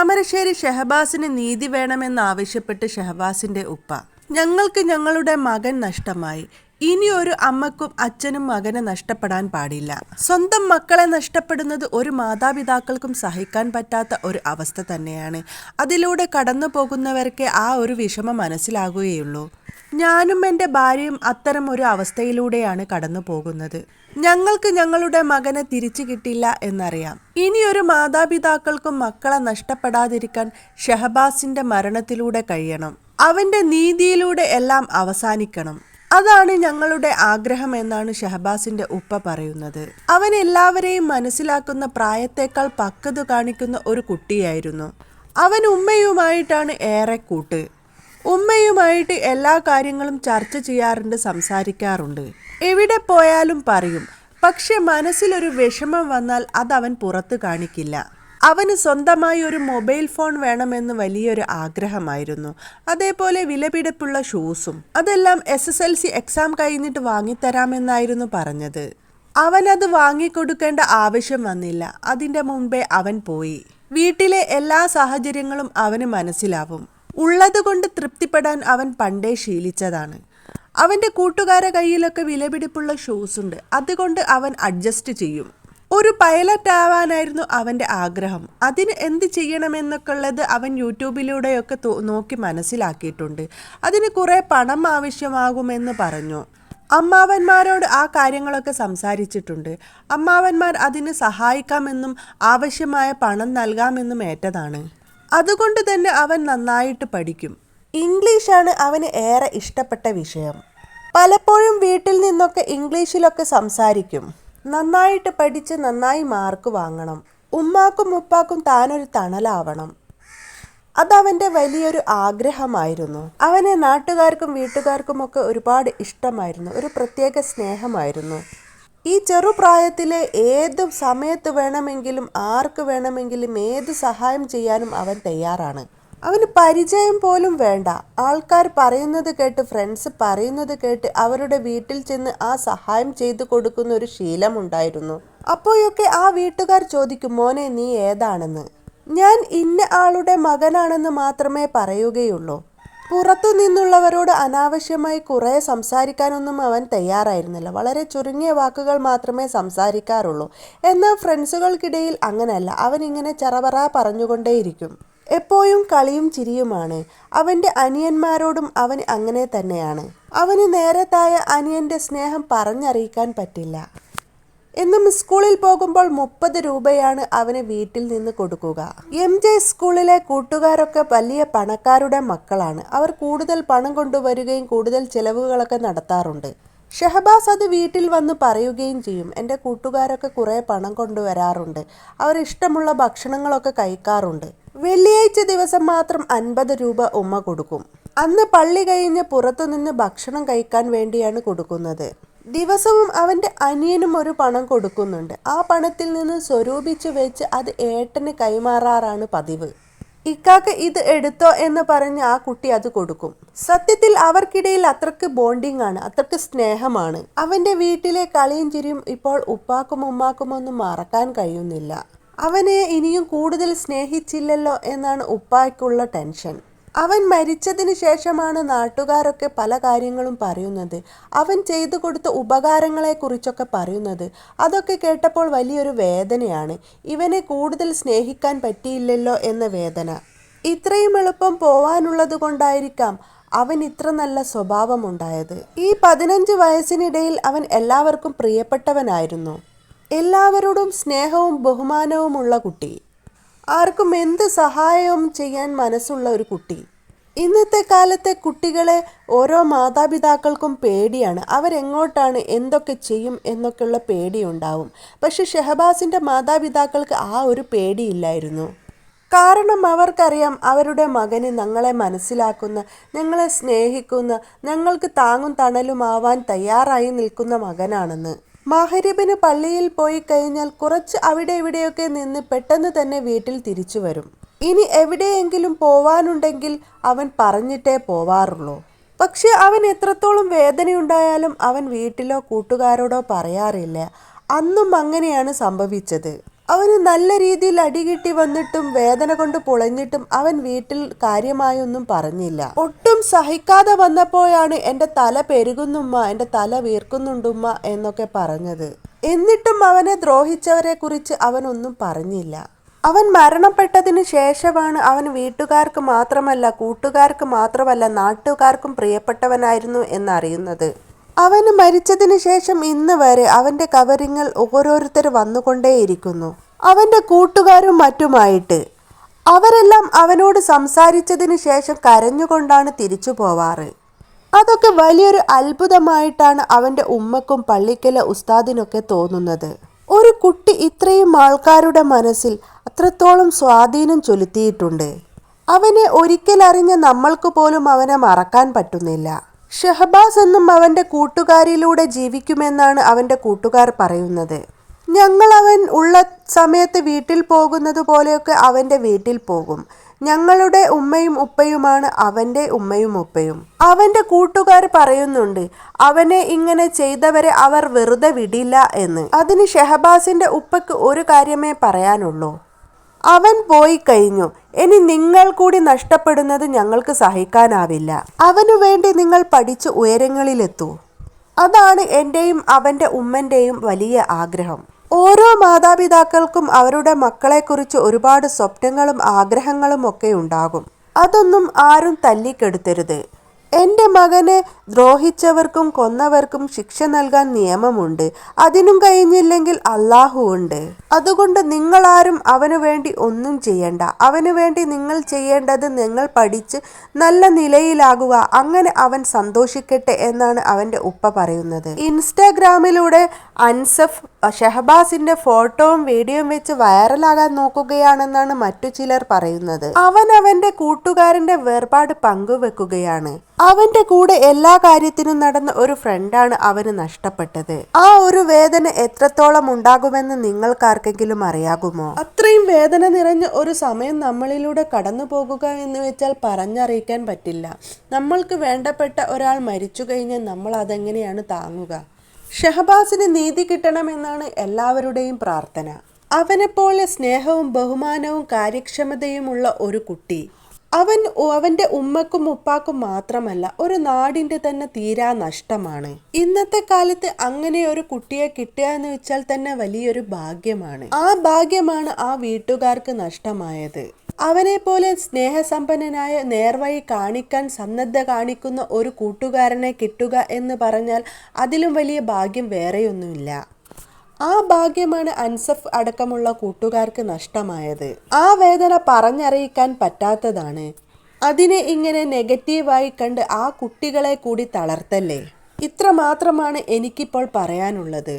താമരശ്ശേരി ഷഹബാസിന് നീതി വേണമെന്നാവശ്യപ്പെട്ട് ഷഹബാസിന്റെ ഉപ്പ. ഞങ്ങൾക്ക് ഞങ്ങളുടെ മകൻ നഷ്ടമായി. ഇനി ഒരു അമ്മക്കും അച്ഛനും മകനെ നഷ്ടപ്പെടാൻ പാടില്ല. സ്വന്തം മക്കളെ നഷ്ടപ്പെടുന്നത് ഒരു മാതാപിതാക്കൾക്കും സഹിക്കാൻ പറ്റാത്ത ഒരു അവസ്ഥ തന്നെയാണ്. അതിലൂടെ കടന്നു പോകുന്നവർക്ക് ആ ഒരു വിഷമം മനസ്സിലാകുകയുള്ളൂ. ഞാനും എൻ്റെ ഭാര്യയും അത്തരം ഒരു അവസ്ഥയിലൂടെയാണ് കടന്നു പോകുന്നത്. ഞങ്ങൾക്ക് ഞങ്ങളുടെ മകനെ തിരിച്ചു കിട്ടില്ല എന്നറിയാം. ഇനിയൊരു മാതാപിതാക്കൾക്കും മക്കളെ നഷ്ടപ്പെടാതിരിക്കാൻ ഷഹബാസിന്റെ മരണത്തിലൂടെ കഴിയണം. അവന്റെ നീതിയിലൂടെ എല്ലാം അവസാനിക്കണം. അതാണ് ഞങ്ങളുടെ ആഗ്രഹം എന്നാണ് ഷഹബാസിന്റെ ഉപ്പ പറയുന്നത്. അവൻ എല്ലാവരെയും മനസ്സിലാക്കുന്ന, പ്രായത്തേക്കാൾ പക്വത കാണിക്കുന്ന ഒരു കുട്ടിയായിരുന്നു. അവൻ ഉമ്മയുമായിട്ടാണ് ഏറെ കൂട്ട്. ഉമ്മയുമായിട്ട് എല്ലാ കാര്യങ്ങളും ചർച്ച ചെയ്യാറുണ്ട്, സംസാരിക്കാറുണ്ട്. എവിടെ പോയാലും പറയും. പക്ഷെ മനസ്സിലൊരു വിഷമം വന്നാൽ അതവൻ പുറത്തു കാണിക്കില്ല. അവന് സ്വന്തമായി ഒരു മൊബൈൽ ഫോൺ വേണമെന്ന് വലിയൊരു ആഗ്രഹമായിരുന്നു. അതേപോലെ വിലപിടിപ്പുള്ള ഷൂസും. അതെല്ലാം SSLC എക്സാം കഴിഞ്ഞിട്ട് വാങ്ങിത്തരാമെന്നായിരുന്നു പറഞ്ഞത്. അവനത് വാങ്ങിക്കൊടുക്കേണ്ട ആവശ്യം വന്നില്ല. അതിൻ്റെ മുമ്പേ അവൻ പോയി. വീട്ടിലെ എല്ലാ സാഹചര്യങ്ങളും അവന് മനസ്സിലാവും. ഉള്ളതുകൊണ്ട് തൃപ്തിപ്പെടാൻ അവൻ പണ്ടേ ശീലിച്ചതാണ്. അവൻ്റെ കൂട്ടുകാരെ കയ്യിലൊക്കെ വിലപിടിപ്പുള്ള ഷൂസ് ഉണ്ട്. അതുകൊണ്ട് അവൻ അഡ്ജസ്റ്റ് ചെയ്യും. ഒരു പൈലറ്റ് ആവാനായിരുന്നു അവൻ്റെ ആഗ്രഹം. അതിന് എന്ത് ചെയ്യണമെന്നൊക്കെ ഉള്ളത് അവൻ യൂട്യൂബിലൂടെയൊക്കെ നോക്കി മനസ്സിലാക്കിയിട്ടുണ്ട്. അതിന് കുറേ പണം ആവശ്യമാകുമെന്ന് പറഞ്ഞു. അമ്മാവന്മാരോട് ആ കാര്യങ്ങളൊക്കെ സംസാരിച്ചിട്ടുണ്ട്. അമ്മാവന്മാർ അതിന് സഹായിക്കാമെന്നും ആവശ്യമായ പണം നൽകാമെന്നും ഏറ്റതാണ്. അതുകൊണ്ട് തന്നെ അവൻ നന്നായിട്ട് പഠിക്കും. ഇംഗ്ലീഷാണ് അവന് ഏറെ ഇഷ്ടപ്പെട്ട വിഷയം. പലപ്പോഴും വീട്ടിൽ നിന്നൊക്കെ ഇംഗ്ലീഷിലൊക്കെ സംസാരിക്കും. നന്നായിട്ട് പഠിച്ച് നന്നായി മാർക്ക് വാങ്ങണം. ഉമ്മാക്കും ഉപ്പാക്കും താനൊരു തണലാവണം. അതവൻ്റെ വലിയൊരു ആഗ്രഹമായിരുന്നു. അവനെ നാട്ടുകാർക്കും വീട്ടുകാർക്കുമൊക്കെ ഒരുപാട് ഇഷ്ടമായിരുന്നു. ഒരു പ്രത്യേക സ്നേഹമായിരുന്നു. ഈ ചെറുപ്രായത്തിലെ ഏത് സമയത്ത് വേണമെങ്കിലും ആർക്ക് വേണമെങ്കിലും ഏത് സഹായം ചെയ്യാനും അവൻ തയ്യാറാണ്. അവന് പരിചയം പോലും വേണ്ട. ആൾക്കാർ പറയുന്നത് കേട്ട്, ഫ്രണ്ട്സ് പറയുന്നത് കേട്ട് അവരുടെ വീട്ടിൽ ചെന്ന് ആ സഹായം ചെയ്തു കൊടുക്കുന്ന ഒരു ശീലമുണ്ടായിരുന്നു. അപ്പോഴൊക്കെ ആ വീട്ടുകാർ ചോദിക്കും, മോനെ നീ ഏതാണെന്ന്. ഞാൻ ഇന്ന ആളുടെ മകനാണെന്ന് മാത്രമേ പറയുകയുള്ളൂ. പുറത്തു നിന്നുള്ളവരോട് അനാവശ്യമായി കുറേ സംസാരിക്കാനൊന്നും അവൻ തയ്യാറായിരുന്നില്ല. വളരെ ചുരുങ്ങിയ വാക്കുകൾ മാത്രമേ സംസാരിക്കാറുള്ളൂ. എന്നാൽ ഫ്രണ്ട്സുകൾക്കിടയിൽ അങ്ങനെയല്ല. അവൻ ഇങ്ങനെ ചറപറ പറഞ്ഞുകൊണ്ടേയിരിക്കും. എപ്പോഴും കളിയും ചിരിയുമാണ്. അവൻ്റെ അനിയന്മാരോടും അവൻ അങ്ങനെ തന്നെയാണ്. അവന് നേരത്തായ അനിയൻ്റെ സ്നേഹം പറഞ്ഞറിയിക്കാൻ പറ്റില്ല. എന്നും സ്കൂളിൽ പോകുമ്പോൾ 30 രൂപയാണ് അവന് വീട്ടിൽ നിന്ന് കൊടുക്കുക. MJ സ്കൂളിലെ കൂട്ടുകാരൊക്കെ വലിയ പണക്കാരുടെ മക്കളാണ്. അവർ കൂടുതൽ പണം കൊണ്ടുവരികയും കൂടുതൽ ചിലവുകളൊക്കെ നടത്താറുണ്ട്. ഷഹബാസ് അത് വീട്ടിൽ വന്ന് പറയുകയും ചെയ്യും. എൻ്റെ കൂട്ടുകാരൊക്കെ കുറേ പണം കൊണ്ടുവരാറുണ്ട്. അവർ ഇഷ്ടമുള്ള ഭക്ഷണങ്ങളൊക്കെ കഴിക്കാറുണ്ട്. വെള്ളിയാഴ്ച ദിവസം മാത്രം 50 രൂപ ഉമ്മ കൊടുക്കും. അന്ന് പള്ളി കഴിഞ്ഞ് പുറത്തുനിന്ന് ഭക്ഷണം കഴിക്കാൻ വേണ്ടിയാണ് കൊടുക്കുന്നത്. ദിവസവും അവൻ്റെ അനിയനും ഒരു പണം കൊടുക്കുന്നുണ്ട്. ആ പണത്തിൽ നിന്ന് സ്വരൂപിച്ചു വെച്ച് അത് ഏട്ടന് കൈമാറാറാണ് പതിവ്. ഇക്കാക്ക് ഇത് എടുത്തോ എന്ന് പറഞ്ഞ് ആ കുട്ടി അത് കൊടുക്കും. സത്യത്തിൽ അവർക്കിടയിൽ അത്രക്ക് ബോണ്ടിങ് ആണ്, അത്രക്ക് സ്നേഹമാണ്. അവൻ്റെ വീട്ടിലെ കളിയും ചിരിയും ഇപ്പോൾ ഉപ്പാക്കും ഉമ്മാക്കും ഒന്നും മറക്കാൻ കഴിയുന്നില്ല. അവനെ ഇനിയും കൂടുതൽ സ്നേഹിച്ചില്ലല്ലോ എന്നാണ് ഉപ്പായ്ക്കുള്ള ടെൻഷൻ. അവൻ മരിച്ചതിന് ശേഷമാണ് നാട്ടുകാരൊക്കെ പല കാര്യങ്ങളും പറയുന്നത്. അവൻ ചെയ്തു കൊടുത്ത ഉപകാരങ്ങളെക്കുറിച്ചൊക്കെ പറയുന്നത്. അതൊക്കെ കേട്ടപ്പോൾ വലിയൊരു വേദനയാണ്. ഇവനെ കൂടുതൽ സ്നേഹിക്കാൻ പറ്റിയില്ലല്ലോ എന്ന വേദന. ഇത്രയും എളുപ്പം പോവാനുള്ളത് കൊണ്ടായിരിക്കാം അവൻ ഇത്ര നല്ല സ്വഭാവമുണ്ടായത്. ഈ 15 വയസ്സിനിടയിൽ അവൻ എല്ലാവർക്കും പ്രിയപ്പെട്ടവനായിരുന്നു. എല്ലാവരോടും സ്നേഹവും ബഹുമാനവുമുള്ള കുട്ടി. ആർക്കും എന്ത് സഹായവും ചെയ്യാൻ മനസ്സുള്ള ഒരു കുട്ടി. ഇന്നത്തെ കാലത്തെ കുട്ടികളെ ഓരോ മാതാപിതാക്കൾക്കും പേടിയാണ്. അവരെങ്ങോട്ടാണ്, എന്തൊക്കെ ചെയ്യും എന്നൊക്കെയുള്ള പേടിയുണ്ടാവും. പക്ഷെ ഷഹബാസിൻ്റെ മാതാപിതാക്കൾക്ക് ആ ഒരു പേടിയില്ലായിരുന്നു. കാരണം അവർക്കറിയാം അവരുടെ മകന് ഞങ്ങളെ മനസ്സിലാക്കുന്ന, ഞങ്ങളെ സ്നേഹിക്കുന്ന, ഞങ്ങൾക്ക് താങ്ങും തണലുമാവാൻ തയ്യാറായി നിൽക്കുന്ന മകനാണെന്ന്. മഗ്‌രിബിന് പള്ളിയിൽ പോയി കഴിഞ്ഞാൽ കുറച്ച് അവിടെ ഇവിടെയൊക്കെ നിന്ന് പെട്ടെന്ന് തന്നെ വീട്ടിൽ തിരിച്ചു വരും. ഇനി എവിടെയെങ്കിലും പോവാനുണ്ടെങ്കിൽ അവൻ പറഞ്ഞിട്ടേ പോവാറുള്ളൂ. പക്ഷെ അവൻ എത്രത്തോളം വേദനയുണ്ടായാലും അവൻ വീട്ടിലോ കൂട്ടുകാരോടോ പറയാറില്ല. അന്നും അങ്ങനെയാണ് സംഭവിച്ചത്. അവന് നല്ല രീതിയിൽ അടികിട്ടി വന്നിട്ടും വേദന കൊണ്ട് പൊളഞ്ഞിട്ടും അവൻ വീട്ടിൽ കാര്യമായൊന്നും പറഞ്ഞില്ല. ഒട്ടും സഹിക്കാതെ വന്നപ്പോഴാണ് എൻ്റെ തല പെരുകുന്നുമ്മ, എൻ്റെ തല വീർക്കുന്നുണ്ടുമ്മ എന്നൊക്കെ പറഞ്ഞത്. എന്നിട്ടും അവനെ ദ്രോഹിച്ചവരെ കുറിച്ച് അവനൊന്നും പറഞ്ഞില്ല. അവൻ മരണപ്പെട്ടതിന് ശേഷമാണ് അവൻ വീട്ടുകാർക്ക് മാത്രമല്ല, കൂട്ടുകാർക്ക് മാത്രമല്ല, നാട്ടുകാർക്കും പ്രിയപ്പെട്ടവനായിരുന്നു എന്നറിയുന്നത്. അവന് മരിച്ചതിന് ശേഷം ഇന്ന് വരെ അവൻ്റെ കവറിങ്ങൾ ഓരോരുത്തർ വന്നുകൊണ്ടേയിരിക്കുന്നു, അവൻ്റെ കൂട്ടുകാരും മറ്റുമായിട്ട്. അവരെല്ലാം അവനോട് സംസാരിച്ചതിന് ശേഷം കരഞ്ഞുകൊണ്ടാണ് തിരിച്ചു പോവാറ്. അതൊക്കെ വലിയൊരു അത്ഭുതമായിട്ടാണ് അവൻ്റെ ഉമ്മക്കും പള്ളിക്കലെ ഉസ്താദിനൊക്കെ തോന്നുന്നത്. ഒരു കുട്ടി ഇത്രയും ആൾക്കാരുടെ മനസ്സിൽ അത്രത്തോളം സ്വാധീനം ചെലുത്തിയിട്ടുണ്ട്. അവനെ ഒരിക്കലറിഞ്ഞ നമ്മൾക്ക് പോലും അവനെ മറക്കാൻ പറ്റുന്നില്ല. ഷഹബാസ് എന്നും അവൻ്റെ കൂട്ടുകാരിലൂടെ ജീവിക്കുമെന്നാണ് അവൻ്റെ കൂട്ടുകാർ പറയുന്നത്. ഞങ്ങൾ അവൻ ഉള്ള സമയത്ത് വീട്ടിൽ പോകുന്നത് പോലെയൊക്കെ അവൻ്റെ വീട്ടിൽ പോകും. ഞങ്ങളുടെ ഉമ്മയും ഉപ്പയുമാണ് അവൻ്റെ ഉമ്മയും ഉപ്പയും. അവൻ്റെ കൂട്ടുകാർ പറയുന്നുണ്ട് അവനെ ഇങ്ങനെ ചെയ്തവരെ അവർ വെറുതെ വിടില്ല എന്ന്. അതിന് ഷഹബാസിൻ്റെ ഉപ്പയ്ക്ക് ഒരു കാര്യമേ പറയാനുള്ളൂ, അവൻ പോയി കഴിഞ്ഞു, ഇനി നിങ്ങൾ കൂടി നഷ്ടപ്പെടുന്നത് ഞങ്ങൾക്ക് സഹിക്കാനാവില്ല. അവനു വേണ്ടി നിങ്ങൾ പഠിച്ച് ഉയരങ്ങളിലെത്തൂ. അതാണ് എൻ്റെയും അവൻ്റെ ഉമ്മൻ്റെയും വലിയ ആഗ്രഹം. ഓരോ മാതാപിതാക്കൾക്കും അവരുടെ മക്കളെക്കുറിച്ച് ഒരുപാട് സ്വപ്നങ്ങളും ആഗ്രഹങ്ങളും ഒക്കെ ഉണ്ടാകും. അതൊന്നും ആരും തല്ലിക്കെടുത്തരുത്. എൻ്റെ മകനെ ദ്രോഹിച്ചവർക്കും കൊന്നവർക്കും ശിക്ഷ നൽകാൻ നിയമമുണ്ട്. അതിനും കഴിഞ്ഞില്ലെങ്കിൽ അള്ളാഹു ഉണ്ട്. അതുകൊണ്ട് നിങ്ങളാരും അവനു വേണ്ടി ഒന്നും ചെയ്യണ്ട. അവനു വേണ്ടി നിങ്ങൾ ചെയ്യേണ്ടത് നിങ്ങൾ പഠിച്ച് നല്ല നിലയിലാകുക, അങ്ങനെ അവൻ സന്തോഷിക്കട്ടെ എന്നാണ് അവൻ്റെ ഉപ്പ പറയുന്നത്. ഇൻസ്റ്റാഗ്രാമിലൂടെ അൻസഫ് ഷഹബാസിന്റെ ഫോട്ടോയും വീഡിയോയും വെച്ച് വൈറലാകാൻ നോക്കുകയാണെന്നാണ് മറ്റു ചിലർ പറയുന്നത്. അവൻ അവന്റെ കൂട്ടുകാരന്റെ വേർപാട് പങ്കുവെക്കുകയാണ്. അവന്റെ കൂടെ എല്ലാ കാര്യത്തിനും നടന്ന ഒരു ഫ്രണ്ടാണ് അവന് നഷ്ടപ്പെട്ടത്. ആ ഒരു വേദന എത്രത്തോളം ഉണ്ടാകുമെന്ന് നിങ്ങൾക്കാർക്കെങ്കിലും അറിയാകുമോ? അത്രയും വേദന നിറഞ്ഞ ഒരു സമയം നമ്മളിലൂടെ കടന്നു പോകുക എന്ന് വെച്ചാൽ പറഞ്ഞറിയിക്കാൻ പറ്റില്ല. നമ്മൾക്ക് വേണ്ടപ്പെട്ട ഒരാൾ മരിച്ചു കഴിഞ്ഞാൽ നമ്മൾ അതെങ്ങനെയാണ് താങ്ങുക? ഷഹബാസിന് നീതി കിട്ടണമെന്നാണ് എല്ലാവരുടെയും പ്രാർത്ഥന. അവനെപ്പോലെ സ്നേഹവും ബഹുമാനവും കാര്യക്ഷമതയുമുള്ള ഒരു കുട്ടി അവൻ്റെ ഉമ്മക്കും ഉപ്പാക്കും മാത്രമല്ല ഒരു നാടിൻ്റെ തന്നെ തീരാ നഷ്ടമാണ്. ഇന്നത്തെ കാലത്ത് അങ്ങനെ ഒരു കുട്ടിയെ കിട്ടുക എന്ന് വെച്ചാൽ തന്നെ വലിയൊരു ഭാഗ്യമാണ്. ആ ഭാഗ്യമാണ് ആ വീട്ടുകാർക്ക് നഷ്ടമായത്. അവനെ പോലെ സ്നേഹസമ്പന്നനായ നേർവഴി കാണിക്കാൻ സന്നദ്ധ കാണിക്കുന്ന ഒരു കൂട്ടുകാരനെ കിട്ടുക എന്ന് പറഞ്ഞാൽ അതിലും വലിയ ഭാഗ്യം വേറെയൊന്നുമില്ല. ആ ഭാഗ്യമാണ് അൻസഫ് അടക്കമുള്ള കൂട്ടുകാർക്ക് നഷ്ടമായത്. ആ വേദന പറഞ്ഞറിയിക്കാൻ പറ്റാത്തതാണ്. അതിനെ ഇങ്ങനെ നെഗറ്റീവായി കണ്ട് ആ കുട്ടികളെ കൂടി തളർത്തല്ലേ. ഇത്ര മാത്രമാണ് എനിക്കിപ്പോൾ പറയാനുള്ളത്.